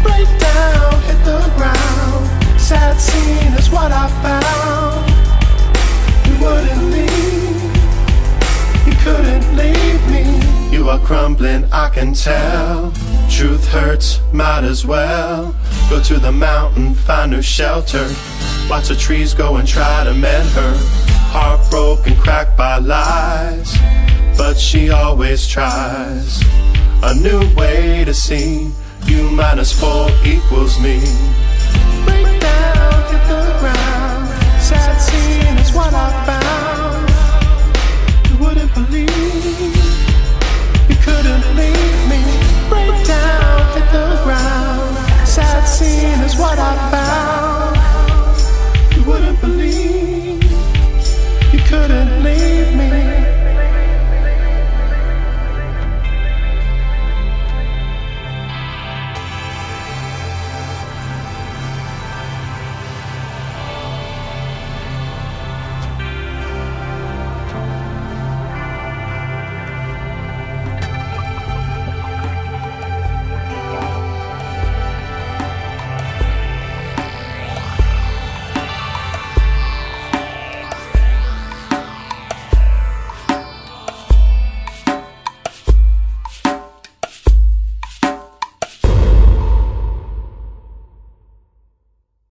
Break down, hit the ground. Sad scene is what I found. You wouldn't leave, you couldn't leave me. You are crumbling, I can tell. Truth hurts, might as well. Go to the mountain, find new shelter. Watch the trees go and try to mend her. Heartbroken, cracked by lies, but she always tries. A new way to see you minus 4 equals me. Break down, hit the ground. Sad scene is what I found.